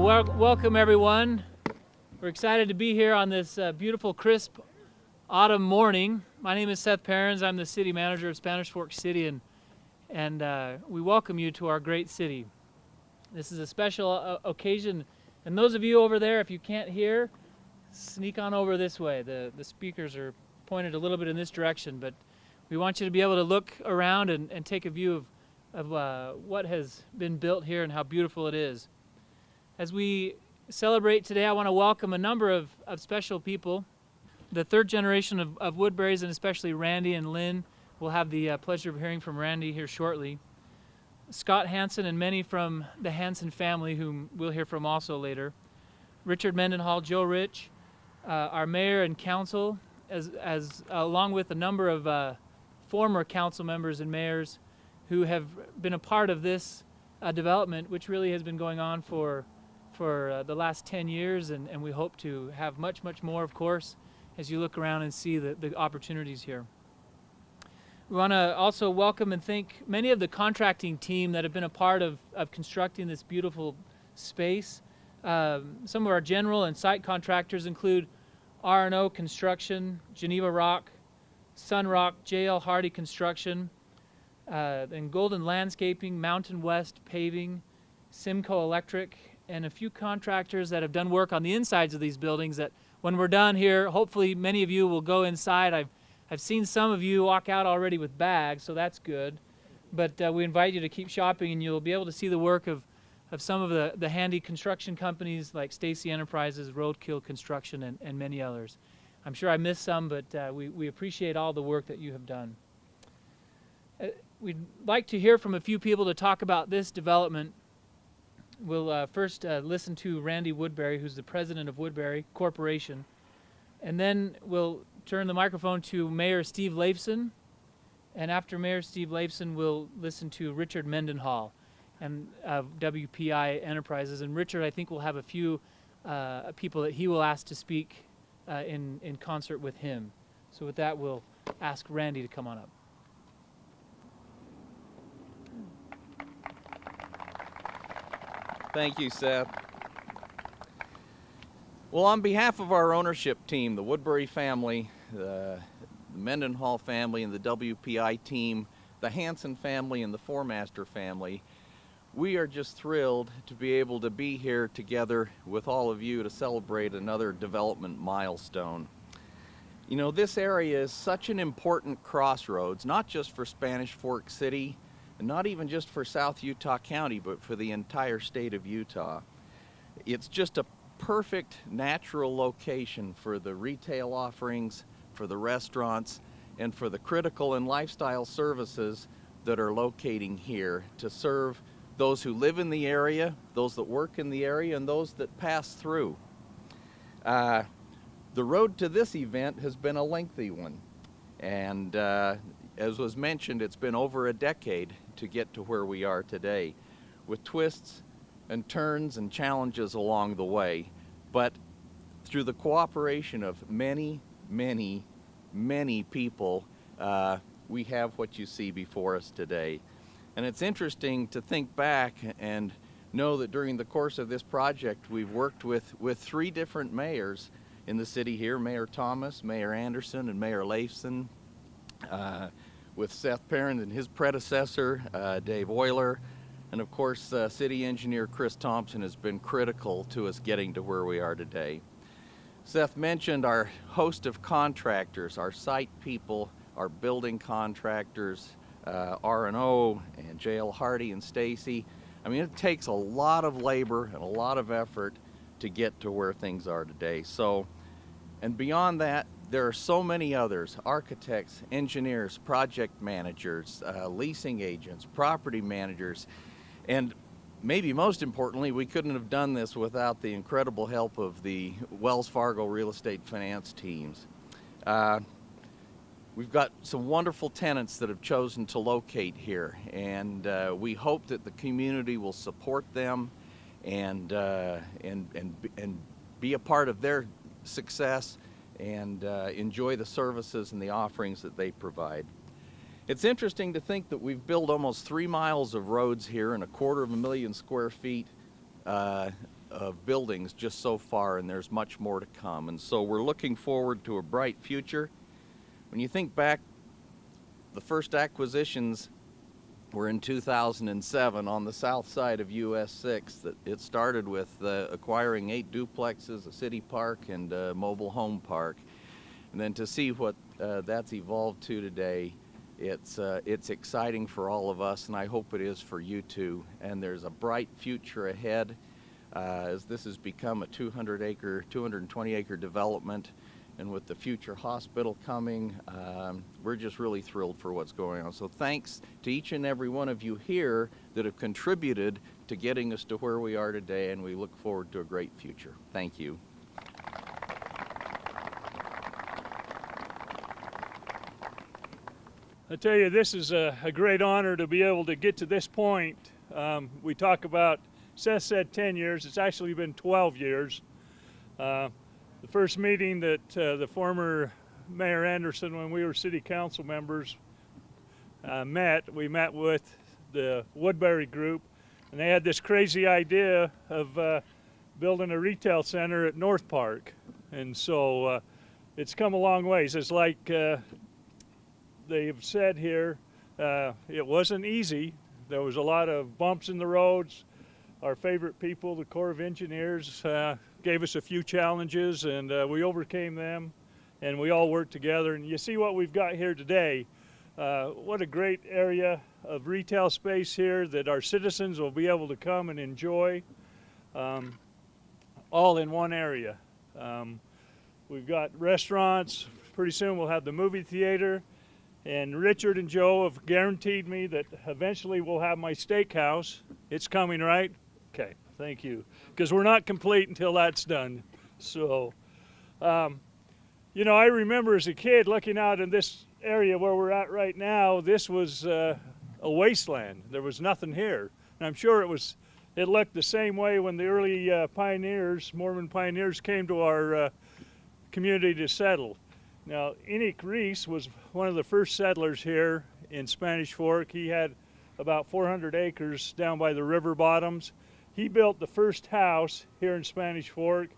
Welcome everyone. We're excited to be here on this beautiful, crisp autumn morning. My name is Seth PERRINS. I'm the city manager of Spanish Fork City, and we welcome you to our great city. This is a special occasion, and those of you over there, if you can't hear, sneak on over this way. The speakers are pointed a little bit in this direction, but we want you to be able to look around and take a view of what has been built here and how beautiful it is. As we celebrate today, I want to welcome a number of special people. The third generation of Woodburys, and especially Randy and Lynn. We'll have the pleasure of hearing from Randy here shortly. Scott Hansen and many from the Hansen family, whom we'll hear from also later. Richard Mendenhall, Joe Rich, our mayor and council, as along with a number of former council members and mayors who have been a part of this development, which really has been going on for the last 10 years, and we hope to have much, much more, of course, as you look around and see the opportunities here. We want to also welcome and thank many of the contracting team that have been a part of constructing this beautiful space. Some of our general and site contractors include R&O Construction, Geneva Rock, Sunrock, J.L. Hardy Construction, and Golden Landscaping, Mountain West Paving, Simcoe Electric, and a few contractors that have done work on the insides of these buildings that when we're done here, hopefully many of you will go inside. I've seen some of you walk out already with bags, so that's good. But we invite you to keep shopping, and you'll be able to see the work of some of the handy construction companies like Stacy Enterprises, Roadkill Construction, and many others. I'm sure I missed some, but we appreciate all the work that you have done. We'd like to hear from a few people to talk about this development. We'll first listen to Randy Woodbury, who's the president of Woodbury Corporation, and then we'll turn the microphone to Mayor Steve Leifson, and after Mayor Steve Leifson, we'll listen to Richard Mendenhall and WPI Enterprises. And Richard, I think, will have a few people that he will ask to speak in concert with him. So with that, we'll ask Randy to come on up. Thank you, Seth. Well, on behalf of our ownership team, the Woodbury family, the Mendenhall family, and the WPI team, the Hansen family, and the Formaster family, we are just thrilled to be able to be here together with all of you to celebrate another development milestone. You know, this area is such an important crossroads, not just for Spanish Fork City, and not even just for South Utah County, but for the entire state of Utah. It's just a perfect natural location for the retail offerings, for the restaurants, and for the critical and lifestyle services that are locating here to serve those who live in the area, those that work in the area, and those that pass through. The road to this event has been a lengthy one, and as was mentioned, it's been over a decade to get to where we are today, with twists and turns and challenges along the way. But through the cooperation of many, many, many people, we have what you see before us today. And it's interesting to think back and know that during the course of this project, we've worked with three different mayors in the city here, Mayor Thomas, Mayor Anderson, and Mayor Leifson, with Seth PERRINS and his predecessor, Dave Euler, and of course, City Engineer Chris Thompson has been critical to us getting to where we are today. Seth mentioned our host of contractors, our site people, our building contractors, R&O, and J.L. Hardy and Stacy. I mean, it takes a lot of labor and a lot of effort to get to where things are today. So, and beyond that, there are so many others: architects, engineers, project managers, leasing agents, property managers, and maybe most importantly, we couldn't have done this without the incredible help of the Wells Fargo real estate finance teams. We've got some wonderful tenants that have chosen to locate here, and we hope that the community will support them and be a part of their success and enjoy the services and the offerings that they provide. It's interesting to think that we've built almost 3 miles of roads here and 250,000 square feet of buildings just so far, and there's much more to come. And so we're looking forward to a bright future. When you think back, the first acquisitions were in 2007 on the south side of US 6. That it started with acquiring 8 duplexes, a city park, and a mobile home park. And then to see what that's evolved to today, it's exciting for all of us, and I hope it is for you too. And there's a bright future ahead as this has become a 220-acre development. And with the future hospital coming, we're just really thrilled for what's going on. So thanks to each and every one of you here that have contributed to getting us to where we are today, and we look forward to a great future. Thank you. I tell you, this is a great honor to be able to get to this point. We talk about, Seth said 10 years, it's actually been 12 years. The first meeting that the former Mayor Anderson, when we were city council members, we met with the Woodbury group, and they had this crazy idea of building a retail center at North Park. And so it's come a long ways. It's like they've said here, it wasn't easy. There was a lot of bumps in the roads. Our favorite people, the Corps of Engineers, gave us a few challenges, and we overcame them, and we all worked together. And you see what we've got here today. What a great area of retail space here that our citizens will be able to come and enjoy, all in one area. We've got restaurants. Pretty soon we'll have the movie theater. And Richard and Joe have guaranteed me that eventually we'll have my steakhouse. It's coming, right? Okay, thank you. Because we're not complete until that's done. So, you know, I remember as a kid looking out in this area where we're at right now, this was a wasteland. There was nothing here. And I'm sure it looked the same way when the early pioneers, Mormon pioneers, came to our community to settle. Now, Enoch Reese was one of the first settlers here in Spanish Fork. He had about 400 acres down by the river bottoms. He built the first house here in Spanish Fork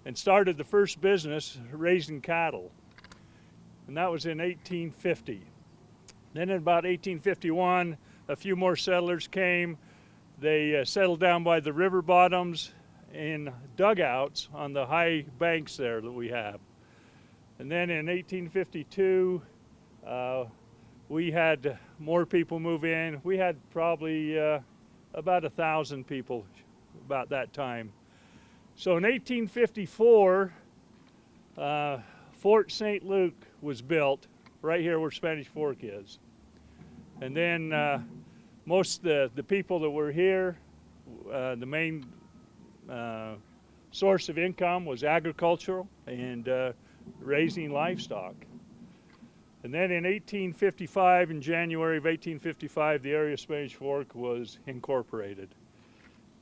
and started the first business raising cattle. And that was in 1850. Then in about 1851, a few more settlers came. They settled down by the river bottoms in dugouts on the high banks there that we have. And then in 1852, we had more people move in. We had probably about 1,000 people about that time. So in 1854, Fort St. Luke was built right here where Spanish Fork is. And then most of the people that were here, the main source of income was agricultural and raising livestock. And then in 1855, in January of 1855, the area of Spanish Fork was incorporated.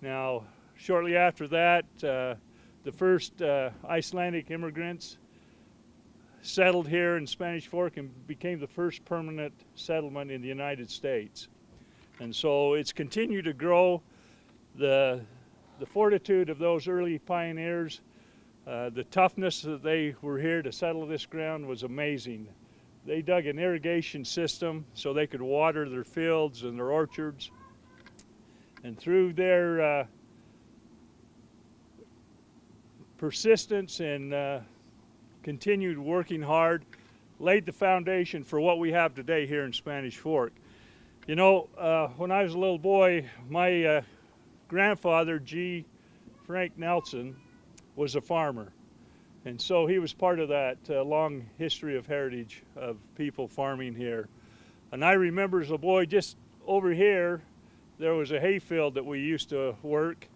Now, shortly after that, the first Icelandic immigrants settled here in Spanish Fork and became the first permanent settlement in the United States. And so it's continued to grow. The fortitude of those early pioneers, the toughness that they were here to settle this ground was amazing. They dug an irrigation system so they could water their fields and their orchards. And through their persistence and continued working hard, laid the foundation for what we have today here in Spanish Fork. You know, when I was a little boy, my grandfather, G. Frank Nelson, was a farmer. And so he was part of that long history of heritage of people farming here. And I remember as a boy, just over here, there was a hayfield that we used to work.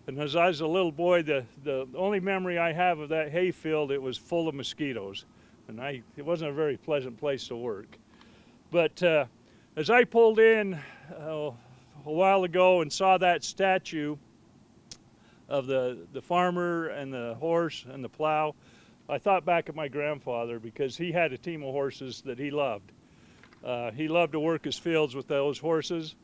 And as I was a little boy, the only memory I have of that hayfield, it was full of mosquitoes. And it wasn't a very pleasant place to work. But as I pulled in a while ago and saw that statue of the farmer and the horse and the plow, I thought back of my grandfather, because he had a team of horses that he loved. He loved to work his fields with those horses.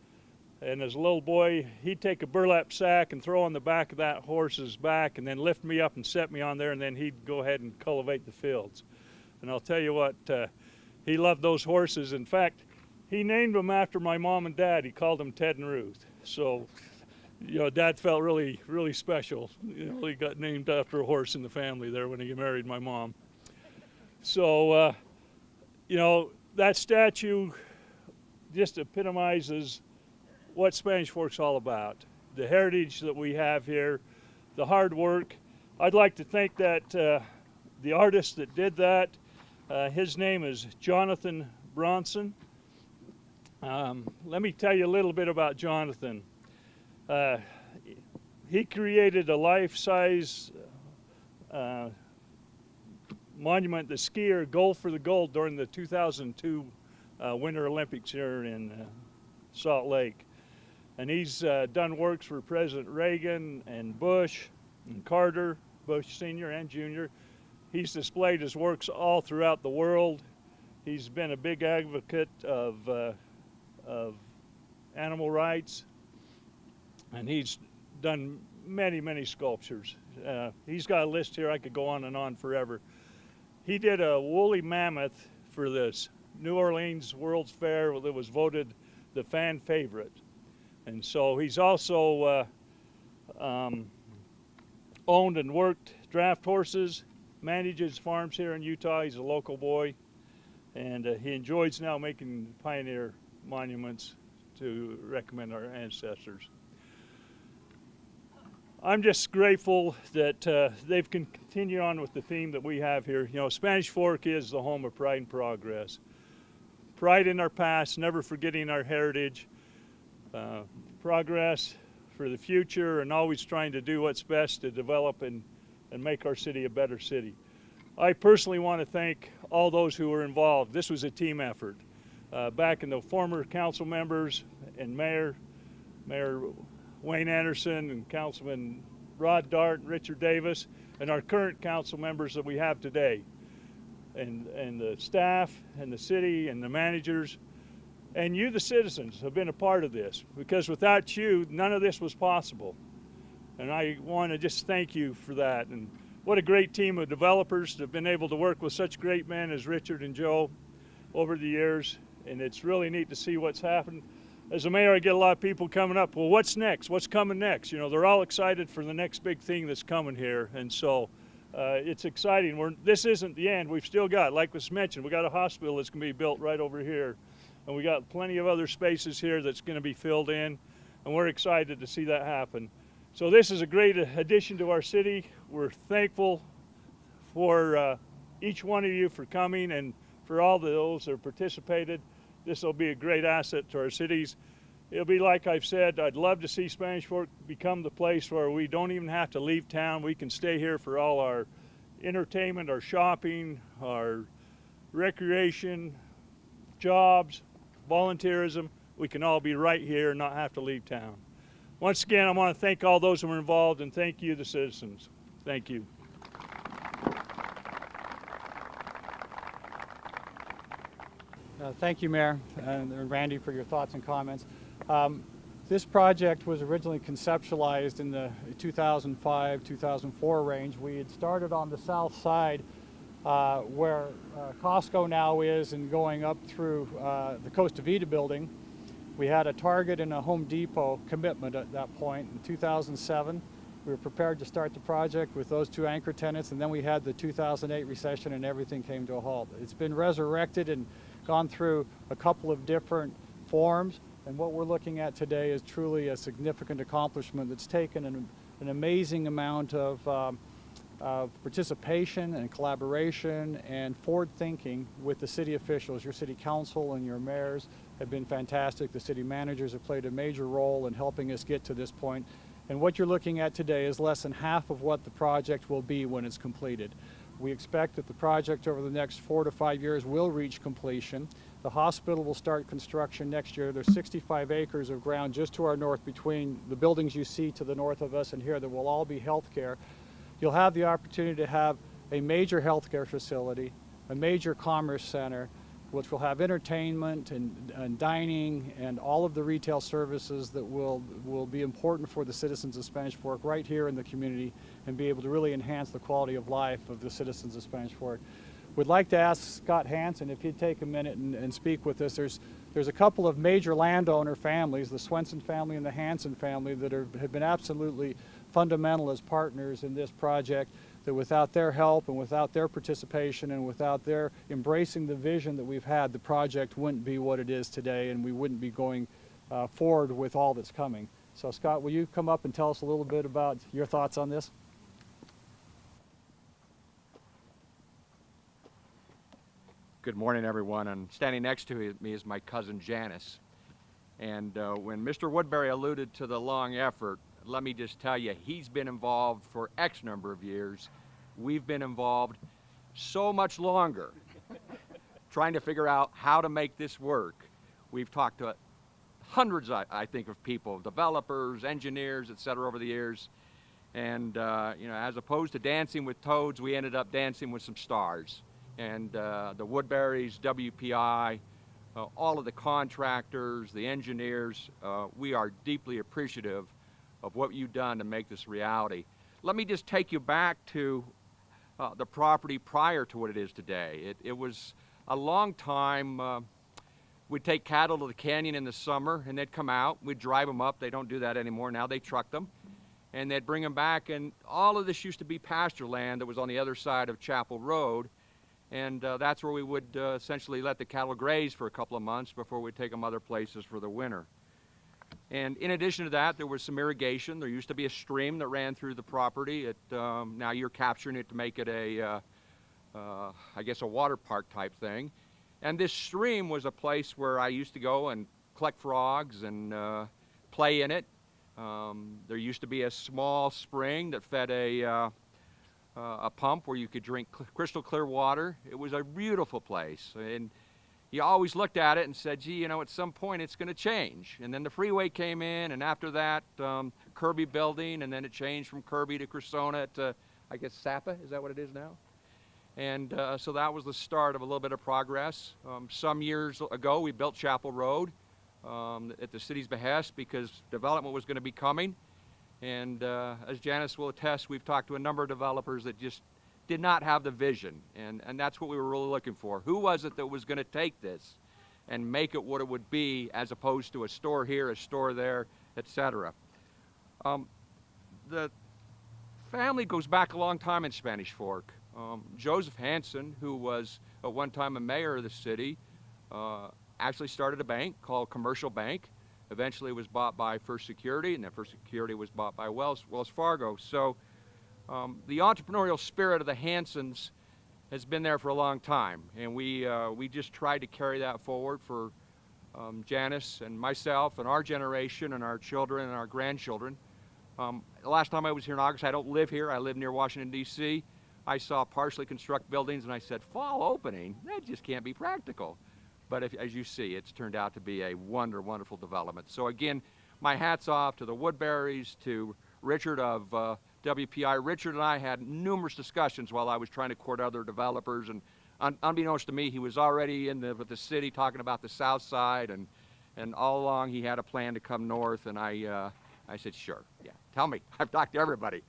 And as a little boy, he'd take a burlap sack and throw on the back of that horse's back and then lift me up and set me on there, and then he'd go ahead and cultivate the fields. And I'll tell you what, he loved those horses. In fact, he named them after my mom and dad. He called them Ted and Ruth. So, you know, Dad felt really, really special. You know, he got named after a horse in the family there when he married my mom. So, you know, that statue just epitomizes what Spanish Fork's all about. The heritage that we have here, the hard work. I'd like to think that the artist that did that, his name is Jonathan Bronson. Let me tell you a little bit about Jonathan. He created a life-size monument, the skier Gold for the Gold, during the 2002 Winter Olympics here in Salt Lake. And he's done works for President Reagan and Bush and Carter, Bush Sr. and Jr. He's displayed his works all throughout the world. He's been a big advocate of animal rights, and he's done many, many sculptures. He's got a list here. I could go on and on forever. He did a woolly mammoth for this New Orleans World's Fair that was voted the fan favorite. And so he's also owned and worked draft horses, manages farms here in Utah. He's a local boy, and he enjoys now making pioneer monuments to recommend our ancestors. I'm just grateful that they've continued on with the theme that we have here. You know, Spanish Fork is the home of pride and progress. Pride in our past, never forgetting our heritage, progress for the future, and always trying to do what's best to develop and make our city a better city. I personally want to thank all those who were involved. This was a team effort. Back in the former council members and Mayor Wayne Anderson and Councilman Rod Dart and Richard Davis, and our current council members that we have today, and the staff and the city and the managers, and you, the citizens, have been a part of this, because without you, none of this was possible. And I want to just thank you for that. And what a great team of developers that have been able to work with such great men as Richard and Joe over the years. And it's really neat to see what's happened. As a mayor, I get a lot of people coming up, well, what's next? What's coming next? You know, they're all excited for the next big thing that's coming here. And so it's exciting. This isn't the end. We've still got, like was mentioned, we got a hospital that's going to be built right over here. And we got plenty of other spaces here that's going to be filled in. And we're excited to see that happen. So this is a great addition to our city. We're thankful for each one of you for coming, and for all those that participated. This will be a great asset to our cities. It'll be like I've said, I'd love to see Spanish Fork become the place where we don't even have to leave town. We can stay here for all our entertainment, our shopping, our recreation, jobs, volunteerism. We can all be right here and not have to leave town. Once again, I want to thank all those who were involved, and thank you, the citizens. Thank you. Thank you, Mayor and Randy, for your thoughts and comments. This project was originally conceptualized in the 2005-2004 range. We had started on the south side where Costco now is, and going up through the Costa Vida building. We had a Target and a Home Depot commitment at that point. In 2007, we were prepared to start the project with those two anchor tenants, and then we had the 2008 recession and everything came to a halt. It's been resurrected and gone through a couple of different forms, and what we're looking at today is truly a significant accomplishment that's taken an amazing amount of participation and collaboration and forward thinking with the city officials. Your city council and your mayors have been fantastic. The city managers have played a major role in helping us get to this point. And what you're looking at today is less than half of what the project will be when it's completed. We expect that the project over the next 4 to 5 years will reach completion. The hospital will start construction next year. There's 65 acres of ground just to our north between the buildings you see to the north of us and here that will all be healthcare. You'll have the opportunity to have a major healthcare facility, a major commerce center which will have entertainment and dining and all of the retail services that will be important for the citizens of Spanish Fork right here in the community and be able to really enhance the quality of life of the citizens of Spanish Fork. We'd like to ask Scott Hansen if he'd take a minute and speak with us. There's a couple of major landowner families, the Swenson family and the Hansen family, that have been absolutely fundamental as partners in this project, that without their help and without their participation and without their embracing the vision that we've had, the project wouldn't be what it is today, and we wouldn't be going forward with all that's coming. So Scott, will you come up and tell us a little bit about your thoughts on this? Good morning, everyone. And standing next to me is my cousin Janice. And when Mr. Woodbury alluded to the long effort, let me just tell you, he's been involved for X number of years. We've been involved so much longer trying to figure out how to make this work. We've talked to hundreds, I think, of people, developers, engineers, et cetera, over the years. And you know, as opposed to dancing with toads, we ended up dancing with some stars. And the Woodburys, WPI, all of the contractors, the engineers, we are deeply appreciative of what you've done to make this reality. Let me just take you back to the property prior to what it is today. It was a long time, we'd take cattle to the canyon in the summer and they'd come out, we'd drive them up. They don't do that anymore. Now they truck them. And they'd bring them back, and all of this used to be pasture land that was on the other side of Chapel Road. And that's where we would essentially let the cattle graze for a couple of months before we'd take them other places for the winter. And in addition to that, there was some irrigation. There used to be a stream that ran through the property. Now you're capturing it to make it a, I guess, a water park type thing. And this stream was a place where I used to go and collect frogs and play in it. There used to be a small spring that fed a pump where you could drink crystal clear water. It was a beautiful place, and you always looked at it and said, gee, you know, at some point it's going to change. And then the freeway came in, and after that, Kirby building, and then it changed from Kirby to Cressona to, I guess, Sapa, is that what it is now? And so that was the start of a little bit of progress. Some years ago, we built Chapel Road at the city's behest because development was going to be coming. And as Janice will attest, we've talked to a number of developers that just did not have the vision, and that's what we were really looking for. Who was it that was going to take this and make it what it would be, as opposed to a store here, a store there, etc. The family goes back a long time in Spanish Fork. Joseph Hansen, who was at one time a mayor of the city, actually started a bank called Commercial Bank. Eventually it was bought by First Security, and then First Security was bought by Wells Fargo. So the entrepreneurial spirit of the Hansens has been there for a long time, and we just tried to carry that forward for Janice and myself and our generation and our children and our grandchildren. The last time I was here in August, I don't live here, I live near Washington, D.C. I saw partially construct buildings and I said, fall opening? That just can't be practical. But as you see, it's turned out to be a wonderful development. So again, my hat's off to the Woodburys, to Richard of WPI. Richard and I had numerous discussions while I was trying to court other developers, and unbeknownst to me, he was already with the city talking about the south side, and all along he had a plan to come north, and I said, sure, yeah, tell me. I've talked to everybody.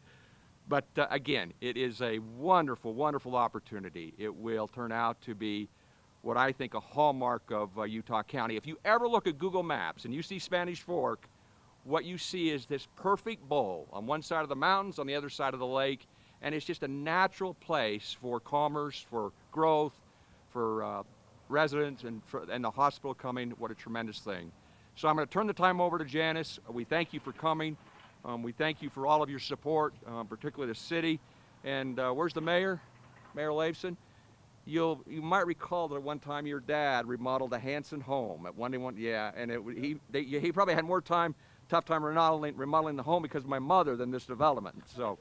But again, it is a wonderful opportunity. It will turn out to be what I think a hallmark of Utah County. If you ever look at Google Maps and you see Spanish Fork, what you see is this perfect bowl on one side of the mountains, on the other side of the lake, and it's just a natural place for commerce, for growth, for residents, and the hospital coming. What a tremendous thing. So I'm going to turn the time over to Janice. We thank you for coming. We thank you for all of your support, particularly the city. And where's the mayor? Mayor Leifson? You might recall that at one time your dad remodeled a Hansen home at 121, yeah, and he probably had more tough time remodeling the home because of my mother than this development. So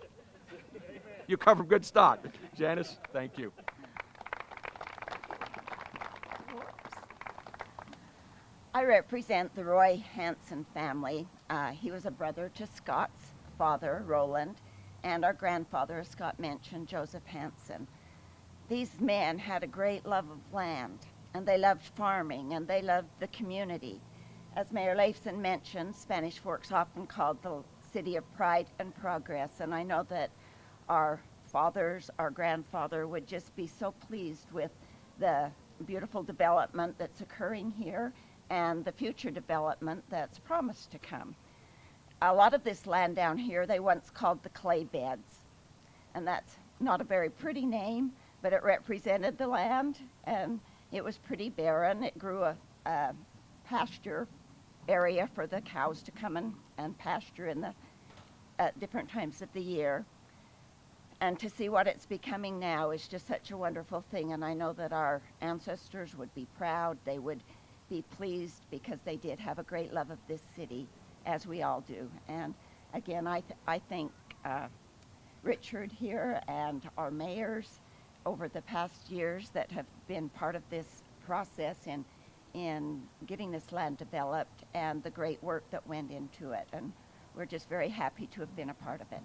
you come from good stock. Janice, thank you. I represent the Roy Hansen family. He was a brother to Scott's father, Roland, and our grandfather, as Scott mentioned, Joseph Hansen. These men had a great love of land, and they loved farming, and they loved the community. As Mayor Leifson mentioned, Spanish Fork's often called the city of pride and progress, and I know that our fathers, our grandfather would just be so pleased with the beautiful development that's occurring here and the future development that's promised to come. A lot of this land down here they once called the clay beds, and that's not a very pretty name, but it represented the land, and it was pretty barren. It grew a pasture area for the cows to come and pasture in at different times of the year. And to see what it's becoming now is just such a wonderful thing, and I know that our ancestors would be proud. They would be pleased because they did have a great love of this city, as we all do. And again, I thank Richard here and our mayors over the past years that have been part of this process in getting this land developed and the great work that went into it. And we're just very happy to have been a part of it.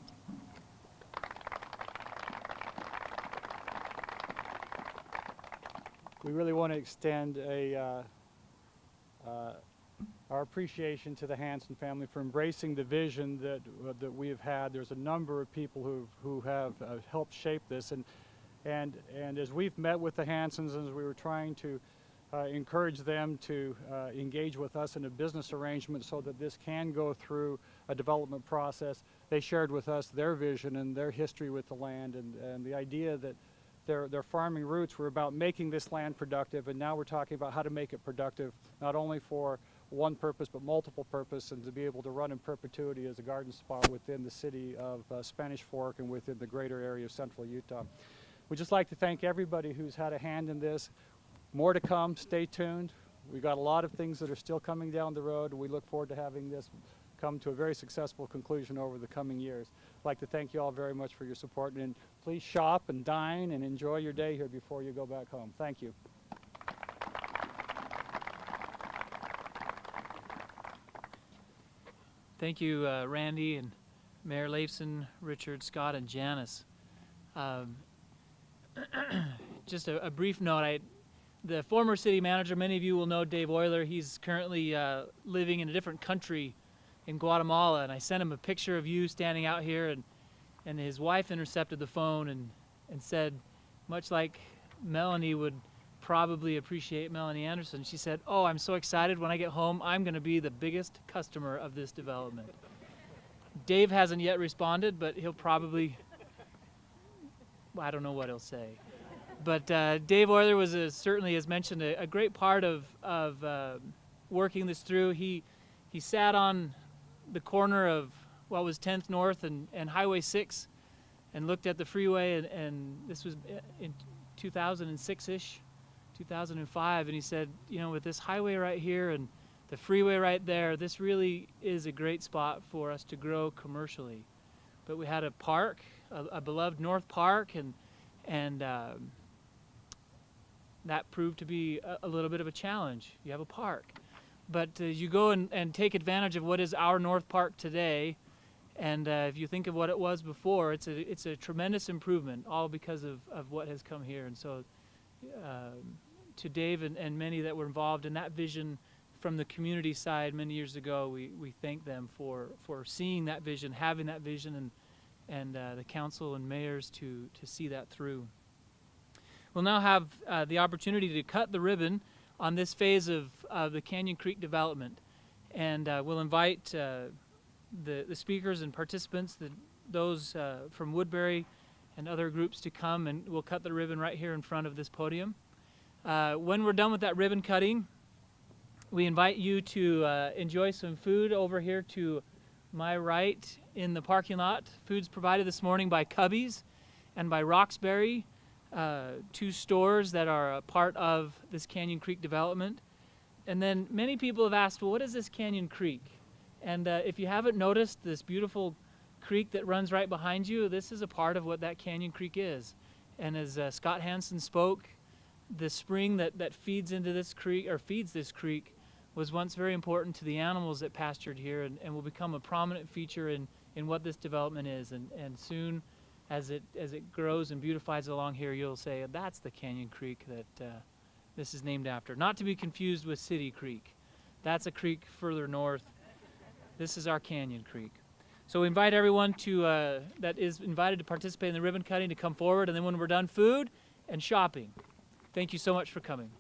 We really want to extend our appreciation to the Hansen family for embracing the vision that we have had. There's a number of people who have helped shape this, and as we've met with the Hansens, as we were trying to encourage them to engage with us in a business arrangement so that this can go through a development process, they shared with us their vision and their history with the land, and the idea that their farming roots were about making this land productive, and now we're talking about how to make it productive, not only for one purpose but multiple purpose, and to be able to run in perpetuity as a garden spot within the city of Spanish Fork and within the greater area of central Utah. We'd just like to thank everybody who's had a hand in this. More to come, stay tuned. We've got a lot of things that are still coming down the road, and we look forward to having this come to a very successful conclusion over the coming years. I'd like to thank you all very much for your support, and please shop and dine and enjoy your day here before you go back home. Thank you. Thank you, Randy and Mayor Leifson, Richard, Scott, and Janice. Just a brief note. The former city manager, many of you will know Dave Euler. He's currently living in a different country in Guatemala, and I sent him a picture of you standing out here, and his wife intercepted the phone and said, much like Melanie would probably appreciate Melanie Anderson, she said, "Oh, I'm so excited. When I get home, I'm going to be the biggest customer of this development." Dave hasn't yet responded, but he'll probably, I don't know what he'll say. But Dave Euler was certainly, as mentioned, a great part of working this through. He sat on the corner of what was 10th North and Highway 6 and looked at the freeway, and this was in 2006-ish, 2005, and he said, you know, with this highway right here and the freeway right there, this really is a great spot for us to grow commercially. But we had a park, a beloved North Park, and that proved to be a little bit of a challenge. You have a park. But you go and take advantage of what is our North Park today, and if you think of what it was before, it's a tremendous improvement, all because of what has come here. And so to Dave and many that were involved in that vision from the community side many years ago, we thank them for seeing that vision, having that vision, and the council and mayors to see that through. We'll now have the opportunity to cut the ribbon on this phase of the Canyon Creek development, and we'll invite the speakers and participants, those from Woodbury and other groups, to come, and we'll cut the ribbon right here in front of this podium. When we're done with that ribbon cutting, we invite you to enjoy some food over here to my right in the parking lot. Food's provided this morning by Cubby's and by Roxbury, two stores that are a part of this Canyon Creek development. And then many people have asked, well, what is this Canyon Creek? And if you haven't noticed this beautiful creek that runs right behind you, this is a part of what that Canyon Creek is. And as Scott Hansen spoke, the spring that feeds into this creek, or feeds this creek, was once very important to the animals that pastured here, and will become a prominent feature in what this development is. And soon, as it grows and beautifies along here, you'll say, that's the Canyon Creek that this is named after. Not to be confused with City Creek. That's a creek further north. This is our Canyon Creek. So we invite everyone that is invited to participate in the ribbon cutting to come forward, and then when we're done, food and shopping. Thank you so much for coming.